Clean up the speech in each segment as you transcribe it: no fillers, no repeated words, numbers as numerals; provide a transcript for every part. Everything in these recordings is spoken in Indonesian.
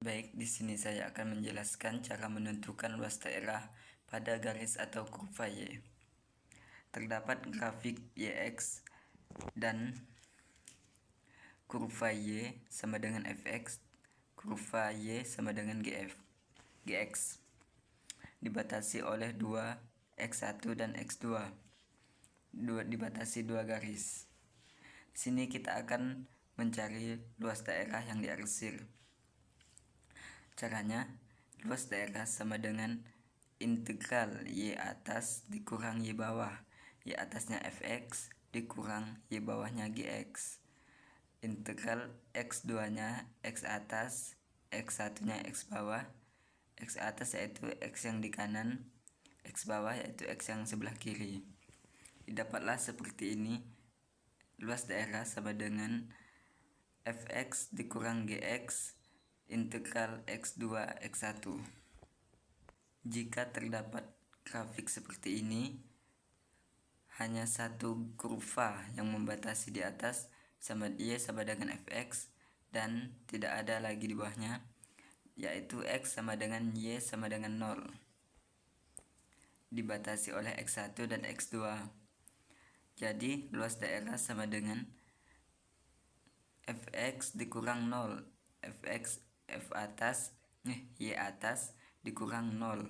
Baik, di sini saya akan menjelaskan cara menentukan luas daerah pada garis atau kurva Y. Terdapat grafik YX dan kurva Y sama dengan Fx, kurva Y sama dengan Gx. Dibatasi oleh dua X1 dan X2. Dibatasi dua garis. Sini kita akan mencari luas daerah yang diarsir. Caranya, luas daerah sama dengan integral Y atas dikurang Y bawah. Y atasnya Fx dikurang Y bawahnya Gx. Integral X2 nya X atas, X1 nya X bawah. X atas yaitu X yang di kanan, X bawah yaitu X yang sebelah kiri. Didapatlah seperti ini. Luas daerah sama dengan Fx dikurang Gx integral X2 X1. Jika terdapat grafik seperti ini, hanya satu kurva yang membatasi di atas Y sama dengan Fx dan tidak ada lagi di bawahnya, yaitu X sama dengan Y sama dengan 0. Dibatasi oleh X1 dan X2. Jadi luas daerah sama dengan Fx dikurang 0. Y atas dikurang 0.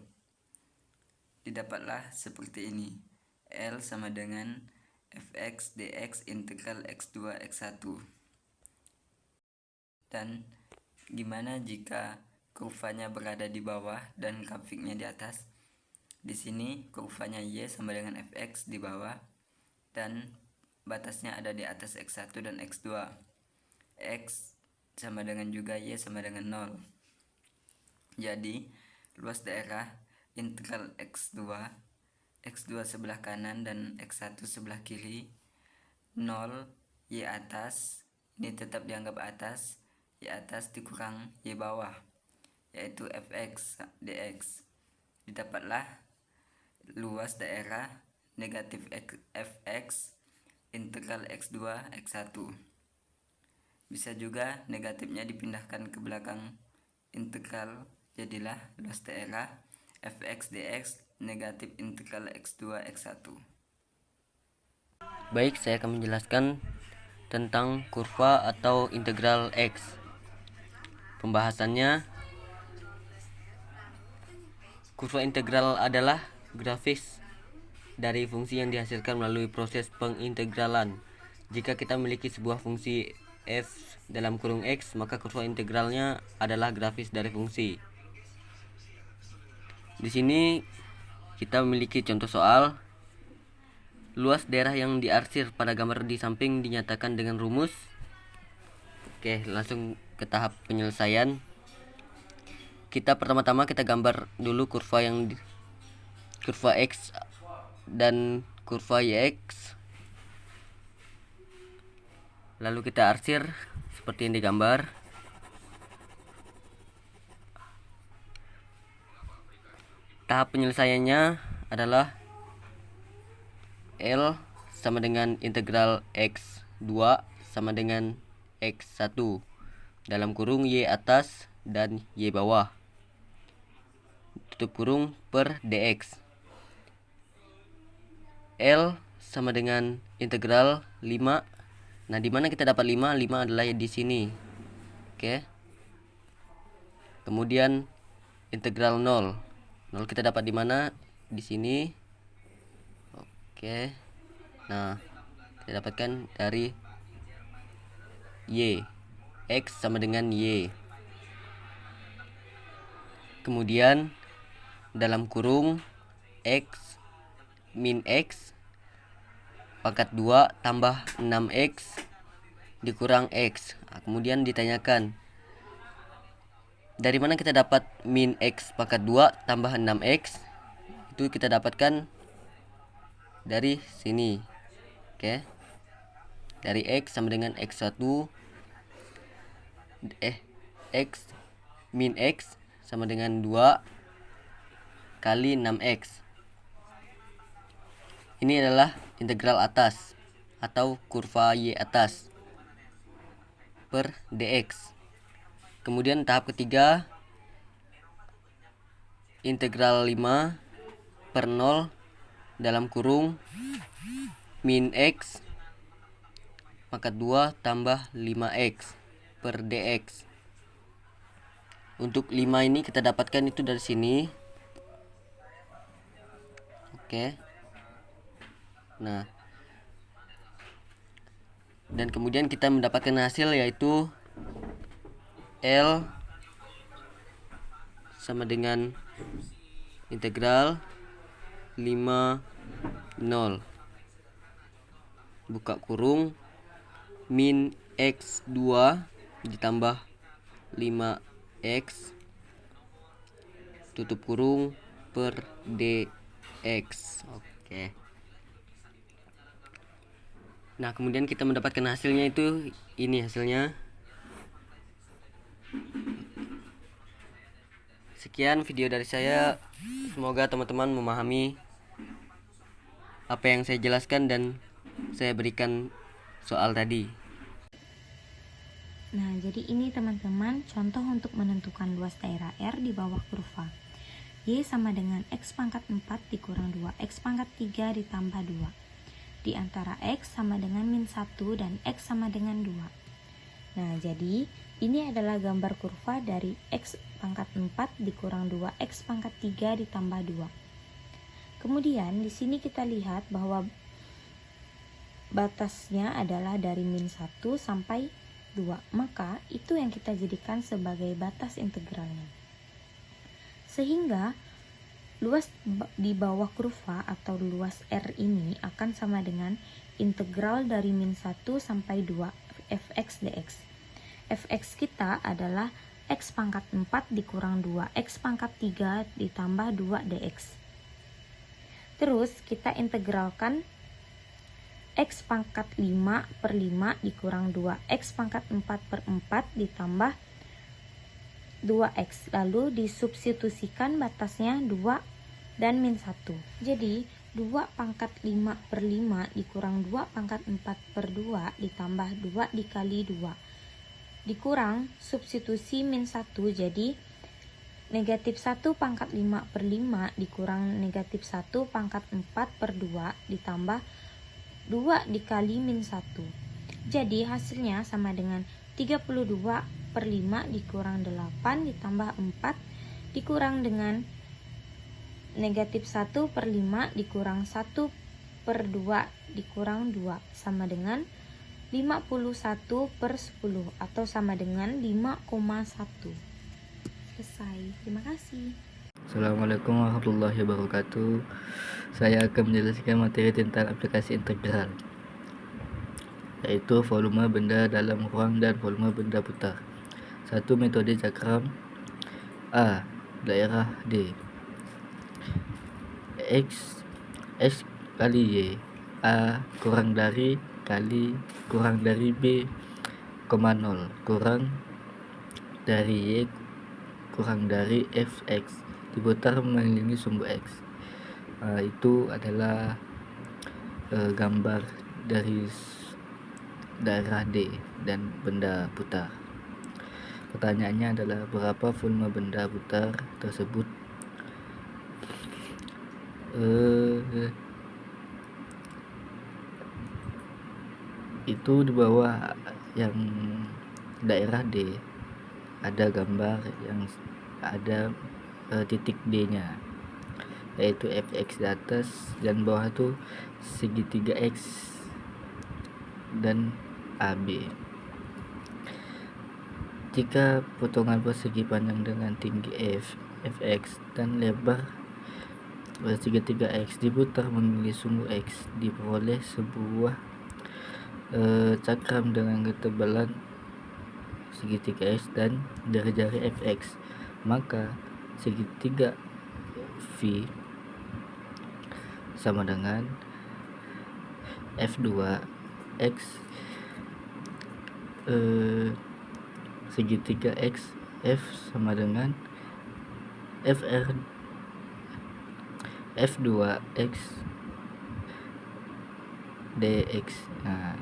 Didapatlah seperti ini. L sama dengan Fx dx integral X2 X1. Dan gimana jika kurvanya berada di bawah dan grafiknya di atas? Di sini kurvanya Y sama dengan Fx di bawah dan batasnya ada di atas X1 dan X2. X sama dengan juga Y sama dengan 0. Jadi luas daerah integral X2 sebelah kanan dan X1 sebelah kiri, 0 Y atas, ini tetap dianggap atas, Y atas dikurang Y bawah, yaitu Fx dx. Didapatlah luas daerah negatif Fx integral X2 X1. Bisa juga negatifnya dipindahkan ke belakang integral, jadilah luas daerah Fx dx negatif integral X2 X1. Baik, saya akan menjelaskan tentang kurva atau integral X. Pembahasannya, kurva integral adalah grafis dari fungsi yang dihasilkan melalui proses pengintegralan. Jika kita memiliki sebuah fungsi f dalam kurung x, maka kurva integralnya adalah grafis dari fungsi. Di sini kita memiliki contoh soal. Luas daerah yang diarsir pada gambar di samping dinyatakan dengan rumus. Oke, langsung ke tahap penyelesaian. Pertama-tama kita gambar dulu kurva x dan kurva yx. Lalu kita arsir seperti yang digambar. Tahap penyelesaiannya adalah L sama dengan integral x2 sama dengan x1 dalam kurung y atas dan y bawah, tutup kurung, per dx. L sama dengan integral 5. Nah, di mana kita dapat 5? 5 adalah di sini. Oke. Kemudian integral 0. 0 kita dapat di mana? Di sini. Oke. Nah, kita dapatkan dari y. X sama dengan y. Kemudian dalam kurung x min x pangkat 2 tambah 6x dikurang x. Nah, kemudian ditanyakan, dari mana kita dapat min x pangkat 2 tambah 6x? Itu kita dapatkan dari sini. Oke. Dari x sama dengan x1 x min x sama dengan 2 kali 6x. Ini adalah integral atas atau kurva y atas per dx. Kemudian tahap ketiga, integral 5 per 0 dalam kurung min X pangkat 2 tambah 5X per dx. Untuk 5 ini kita dapatkan itu dari sini. Oke. Nah, dan kemudian kita mendapatkan hasil yaitu L sama dengan integral 5 0 buka kurung min X2 ditambah 5X tutup kurung per dx. Oke. Nah, kemudian kita mendapatkan hasilnya itu ini hasilnya. Sekian video dari saya. Semoga teman-teman memahami apa yang saya jelaskan dan saya berikan soal tadi. Nah, jadi ini teman-teman contoh untuk menentukan luas daerah R di bawah kurva. Y sama dengan X pangkat 4 dikurang 2X pangkat 3 ditambah 2. Di antara X sama dengan min 1 dan X sama dengan 2. Nah, jadi ini adalah gambar kurva dari X pangkat 4 dikurang 2X pangkat 3 ditambah 2. Kemudian di sini kita lihat bahwa batasnya adalah dari min 1 sampai 2, maka itu yang kita jadikan sebagai batas integralnya. Sehingga luas di bawah kurva atau luas R ini akan sama dengan integral dari min 1 sampai 2 fx dx. Fx kita adalah X pangkat 4 dikurang 2X pangkat 3 ditambah 2 dx. Terus kita integralkan X pangkat 5 per 5 dikurang 2X pangkat 4 per 4 ditambah 2X. Lalu disubstitusikan batasnya 2 dan min 1. Jadi 2 pangkat 5 per 5 dikurang 2 pangkat 4 per 2 ditambah 2 dikali 2. Dikurang substitusi min 1 jadi negatif 1 pangkat 5 per 5 dikurang negatif 1 pangkat 4 per 2 ditambah 2 dikali min 1. Jadi hasilnya sama dengan 32 per 5 dikurang 8 ditambah 4 dikurang dengan negatif 1 per 5 dikurang 1 per 2 dikurang 2 sama dengan 51 per 10 atau sama dengan 5,1. Selesai. Terima kasih. Assalamualaikum warahmatullahi wabarakatuh. Saya akan menjelaskan materi tentang aplikasi integral, yaitu volume benda dalam ruang dan volume benda putar. 1. Metode cakram. A. Daerah D. X kali Y. A kurang dari kali kurang dari B, 0 kurang dari Y kurang dari Fx diputar mengelilingi sumbu X. Itu adalah gambar dari daerah D dan benda putar. Pertanyaannya adalah berapa volume benda putar tersebut? Itu di bawah yang daerah D ada gambar yang ada titik D-nya, yaitu Fx di atas dan bawah itu segitiga X dan AB. Jika potongan persegi panjang dengan tinggi Fx dan lebar segitiga X diputar mengelilingi sumbu X, diperoleh sebuah cakram dengan ketebalan segitiga X dan jari-jari Fx. Maka segitiga V sama dengan F2 X segitiga X F sama dengan FR F2 X dx. Nah,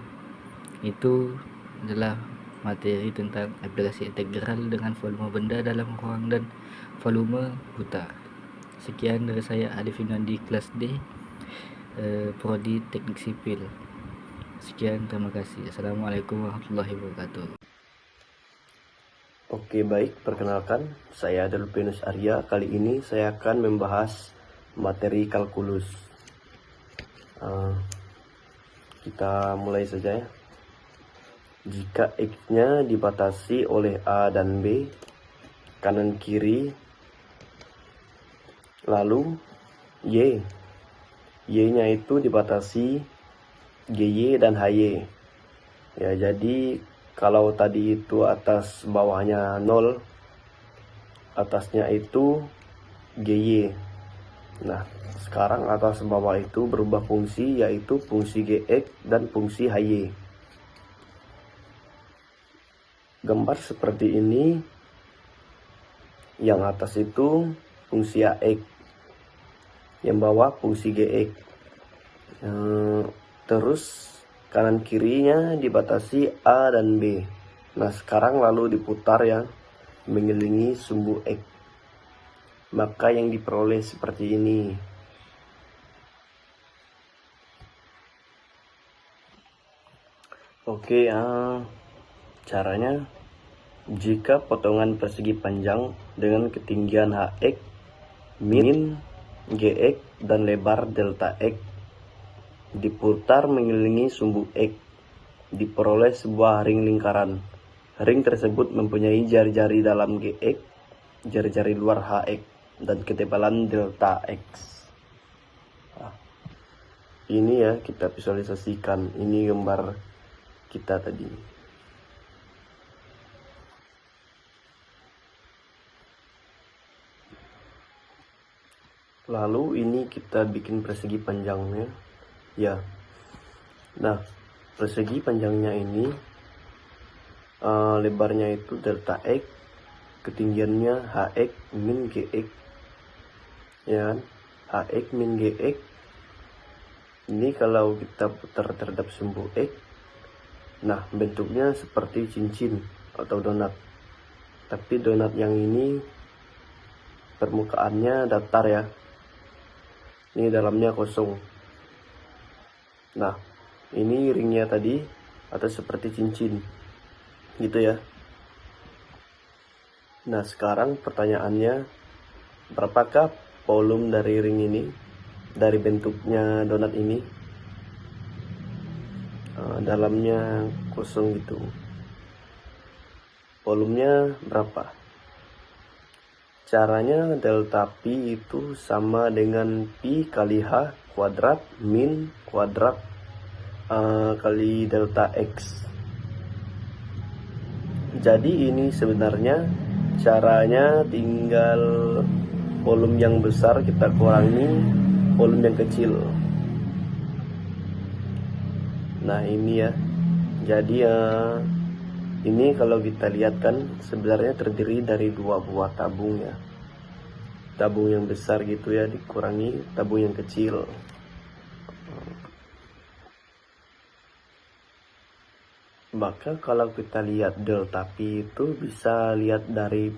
itu adalah materi tentang aplikasi integral dengan volume benda dalam ruang dan volume buta. Sekian dari saya, Alif Yunandi, kelas D, Prodi Teknik Sipil. Sekian, terima kasih. Assalamualaikum warahmatullahi wabarakatuh. Oke, baik, perkenalkan, saya Delpinus Arya. Kali ini saya akan membahas materi kalkulus. Kita mulai saja ya. Jika X-nya dibatasi oleh A dan B, kanan kiri, lalu Y-nya itu dibatasi GY dan HY. Ya, jadi kalau tadi itu atas bawahnya 0, atasnya itu GY. Nah, sekarang atas bawah itu berubah fungsi, yaitu fungsi GX dan fungsi HY. Gambar seperti ini, yang atas itu fungsi AX, yang bawah fungsi GX. Terus kanan kirinya dibatasi A dan B. Nah, sekarang lalu diputar ya, mengelilingi sumbu X. Maka yang diperoleh seperti ini. Oke, caranya, jika potongan persegi panjang dengan ketinggian HX, min GX, dan lebar delta X diputar mengelilingi sumbu X, diperoleh sebuah ring lingkaran. Ring tersebut mempunyai jari-jari dalam GX, jari-jari luar HX, dan ketebalan delta X. Nah, ini ya, kita visualisasikan. Ini gambar kita tadi. Lalu ini kita bikin persegi panjangnya ya. Nah, persegi panjangnya ini lebarnya itu delta X, ketinggiannya HX min GX ya kan? HX min GX. Ini kalau kita putar terhadap sumbu X, nah bentuknya seperti cincin atau donat. Tapi donat yang ini permukaannya datar ya. Ini dalamnya kosong. Nah, ini ringnya tadi atau seperti cincin gitu ya. Nah, sekarang pertanyaannya, berapakah volume dari ring ini, dari bentuknya donat ini? Dalamnya kosong gitu. Volumenya berapa? Caranya, delta Pi itu sama dengan Pi kali H kuadrat min kuadrat kali delta X. Jadi ini sebenarnya caranya tinggal volume yang besar kita kurangi volume yang kecil. Nah, ini ya. Jadi ini kalau kita lihat kan sebenarnya terdiri dari dua buah tabung ya. Tabung yang besar gitu ya dikurangi tabung yang kecil. Maka kalau kita lihat delta Pi itu bisa lihat dari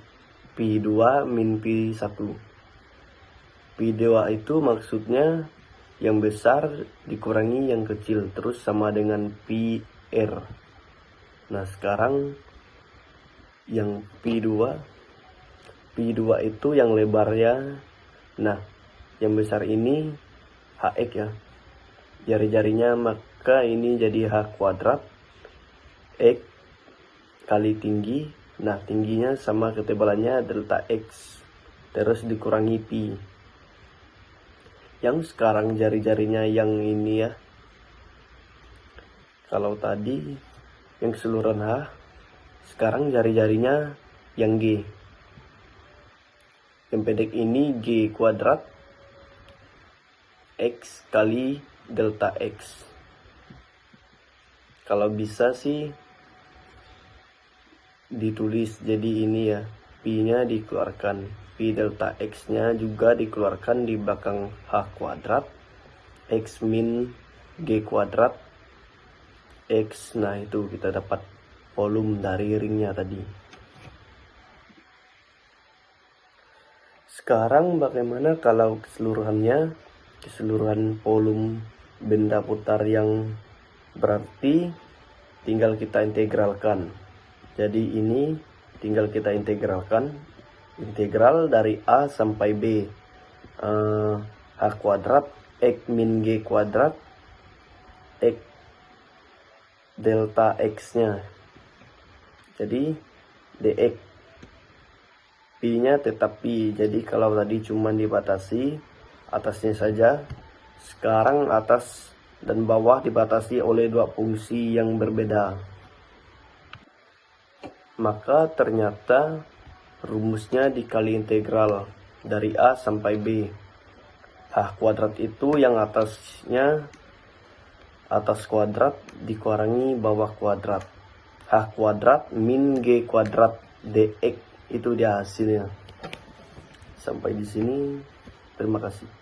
Pi2 min Pi1. Pi2 itu maksudnya yang besar dikurangi yang kecil, terus sama dengan PR. Nah, sekarang yang Pi2 itu yang lebarnya, nah yang besar ini HX ya, jari-jarinya, maka ini jadi H kuadrat X kali tinggi. Nah, tingginya sama ketebalannya delta X, terus dikurangi Pi. Yang sekarang jari-jarinya yang ini ya, kalau tadi yang keseluruhan H, sekarang jari-jarinya yang G. Yang pendek ini G kuadrat X kali delta X. Kalau bisa sih ditulis jadi ini ya, Pi-nya dikeluarkan, Pi delta X-nya juga dikeluarkan di belakang H kuadrat X min G kuadrat X. Nah, itu kita dapat volume dari ringnya tadi. Sekarang bagaimana kalau keseluruhan volume benda putar yang berarti tinggal kita integralkan. Jadi ini tinggal kita integralkan. Integral dari A sampai B. H kuadrat X min G kuadrat X delta X nya. Jadi dx. Pi nya tetap pi. Jadi kalau tadi cuma dibatasi atasnya saja, sekarang atas dan bawah dibatasi oleh dua fungsi yang berbeda. Maka ternyata rumusnya dikali integral dari A sampai B. H kuadrat itu yang atasnya atas kuadrat dikurangi bawah kuadrat. H kuadrat min G kuadrat dx, itu dia hasilnya. Sampai di sini. Terima kasih.